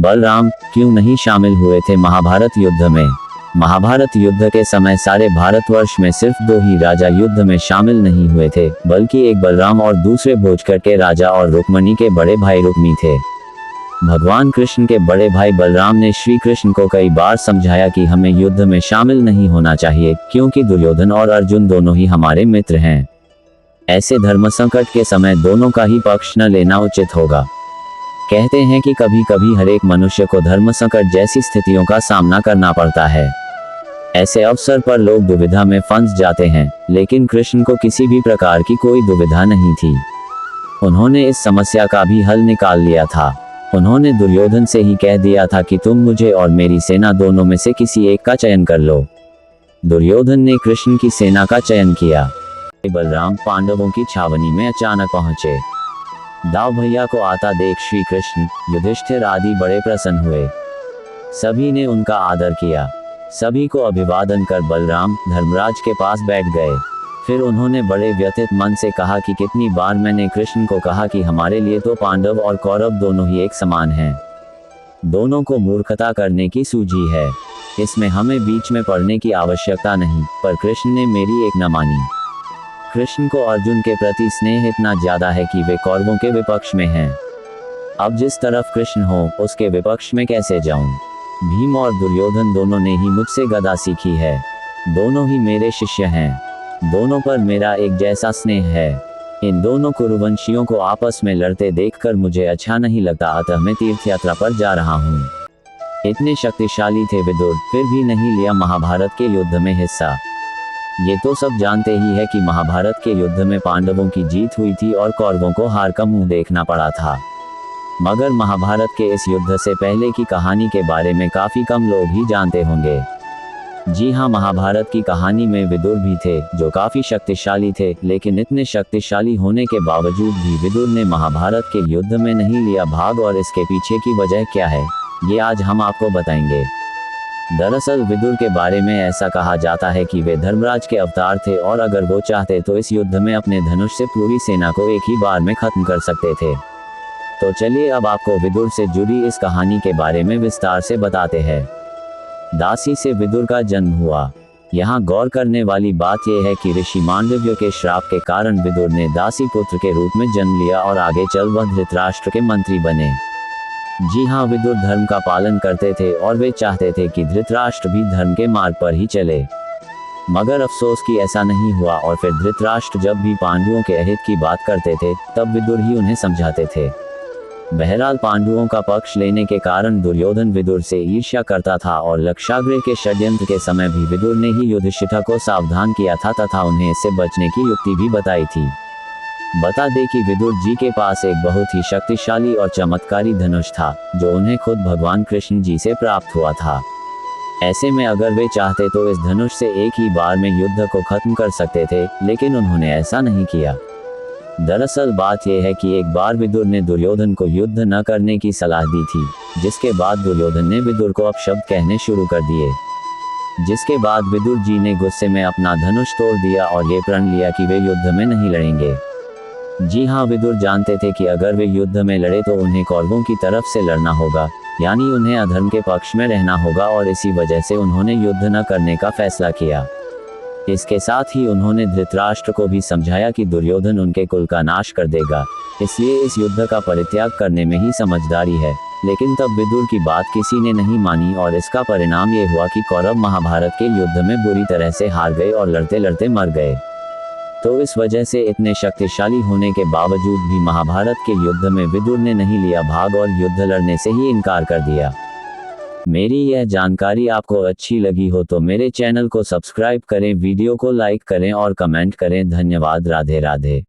बलराम क्यों नहीं शामिल हुए थे महाभारत युद्ध में? महाभारत युद्ध के समय सारे भारतवर्ष में सिर्फ 2 ही राजा युद्ध में शामिल नहीं हुए थे, बल्कि एक बलराम और दूसरे भोजकर के राजा और रुक्मणी के बड़े भाई रुक्मी थे। भगवान कृष्ण के बड़े भाई बलराम ने श्री कृष्ण को कई बार समझाया कि हमें युद्ध में शामिल नहीं होना चाहिए, क्योंकि दुर्योधन और अर्जुन दोनों ही हमारे मित्र हैं। ऐसे धर्म संकट के समय दोनों का ही पक्ष न लेना उचित होगा। कहते हैं कि कभी कभी हर एक मनुष्य को धर्म संकट जैसी स्थितियों का सामना करना पड़ता है। ऐसे अवसर पर लोग दुविधा में फंस जाते हैं, लेकिन कृष्ण को किसी भी प्रकार की कोई दुविधा नहीं थी। उन्होंने इस समस्या का भी हल निकाल लिया था। उन्होंने दुर्योधन से ही कह दिया था कि तुम मुझे और मेरी सेना दोनों में से किसी एक का चयन कर लो। दुर्योधन ने कृष्ण की सेना का चयन किया। बलराम पांडवों की छावनी में अचानक पहुंचे। दाव भैया को आता देख श्री कृष्ण, युधिष्ठिर आदि बड़े प्रसन्न हुए। सभी ने उनका आदर किया। सभी को अभिवादन कर बलराम धर्मराज के पास बैठ गए। फिर उन्होंने बड़े व्यथित मन से कहा कि कितनी बार मैंने कृष्ण को कहा कि हमारे लिए तो पांडव और कौरव दोनों ही एक समान हैं। दोनों को मूर्खता करने की सूझी है। इसमें हमें बीच में पड़ने की आवश्यकता नहीं, पर कृष्ण ने मेरी एक न मानी। कृष्ण को अर्जुन के प्रति स्नेह इतना ज्यादा है कि वे कौरवों के विपक्ष में हैं। अब जिस तरफ कृष्ण हो उसके विपक्ष में कैसे जाऊं? भीम और दुर्योधन दोनों ने ही मुझसे गदा सीखी है। दोनों ही मेरे शिष्य हैं। दोनों पर मेरा एक जैसा स्नेह है। इन दोनों कुरुवंशियों को आपस में लड़ते देखकर मुझे अच्छा नहीं लगता, अतः मैं तीर्थ यात्रा पर जा रहा हूँ। इतने शक्तिशाली थे विदुर, फिर भी नहीं लिया महाभारत के युद्ध में हिस्सा। ये तो सब जानते ही है कि महाभारत के युद्ध में पांडवों की जीत हुई थी और कौरवों को हार का मुंह देखना पड़ा था। मगर महाभारत के इस युद्ध से पहले की कहानी के बारे में काफी कम लोग ही जानते होंगे। जी हाँ, महाभारत की कहानी में विदुर भी थे, जो काफी शक्तिशाली थे, लेकिन इतने शक्तिशाली होने के बावजूद भी विदुर ने महाभारत के युद्ध में नहीं लिया भाग, और इसके पीछे की वजह क्या है, ये आज हम आपको बताएंगे। दरअसल विदुर के बारे में ऐसा कहा जाता है कि वे धर्मराज के अवतार थे, और अगर वो चाहते तो इस युद्ध में अपने धनुष से पूरी सेना को एक ही बार में खत्म कर सकते थे। तो चलिए अब आपको विदुर से जुड़ी इस कहानी के बारे में विस्तार से बताते हैं। दासी से विदुर का जन्म हुआ। यहाँ गौर करने वाली बात यह है कि ऋषि मांडव्य के श्राप के कारण विदुर ने दासी पुत्र के रूप में जन्म लिया और आगे चल वह धृतराष्ट्र के मंत्री बने। जी हाँ, विदुर धर्म का पालन करते थे और वे चाहते थे कि धृतराष्ट्र भी धर्म के मार्ग पर ही चले। मगर अफसोस कि ऐसा नहीं हुआ, और फिर धृतराष्ट्र जब भी पांडवों के अहित की बात करते थे तब विदुर ही उन्हें समझाते थे। बहरहाल पांडवों का पक्ष लेने के कारण दुर्योधन विदुर से ईर्ष्या करता था, और लक्षागृह के षड्यंत्र के समय भी विदुर ने ही युधिष्ठिर को सावधान किया था तथा उन्हें इससे बचने की युक्ति भी बताई थी। बता दें कि विदुर जी के पास एक बहुत ही शक्तिशाली और चमत्कारी धनुष था, जो उन्हें खुद भगवान कृष्ण जी से प्राप्त हुआ था। ऐसे में अगर वे चाहते तो इस धनुष से एक ही बार में युद्ध को खत्म कर सकते थे, लेकिन उन्होंने ऐसा नहीं किया। दरअसल बात यह है कि एक बार विदुर ने दुर्योधन को युद्ध न करने की सलाह दी थी, जिसके बाद दुर्योधन ने विदुर को अपशब्द कहने शुरू कर दिए। जिसके बाद विदुर जी ने गुस्से में अपना धनुष तोड़ दिया और ये प्रण लिया कि वे युद्ध में नहीं लड़ेंगे। जी हाँ, विदुर जानते थे कि अगर वे युद्ध में लड़े तो उन्हें कौरवों की तरफ से लड़ना होगा, यानी उन्हें अधर्म के पक्ष में रहना होगा, और इसी वजह से उन्होंने युद्ध न करने का फैसला किया। इसके साथ ही उन्होंने धृतराष्ट्र को भी समझाया कि दुर्योधन उनके कुल का नाश कर देगा, इसलिए इस युद्ध का परित्याग करने में ही समझदारी है। लेकिन तब विदुर की बात किसी ने नहीं मानी, और इसका परिणाम ये हुआ कि कौरव महाभारत के युद्ध में बुरी तरह से हार गए और लड़ते लड़ते मर गए। तो इस वजह से इतने शक्तिशाली होने के बावजूद भी महाभारत के युद्ध में विदुर ने नहीं लिया भाग और युद्ध लड़ने से ही इनकार कर दिया। मेरी यह जानकारी आपको अच्छी लगी हो तो मेरे चैनल को सब्सक्राइब करें, वीडियो को लाइक करें और कमेंट करें। धन्यवाद। राधे राधे।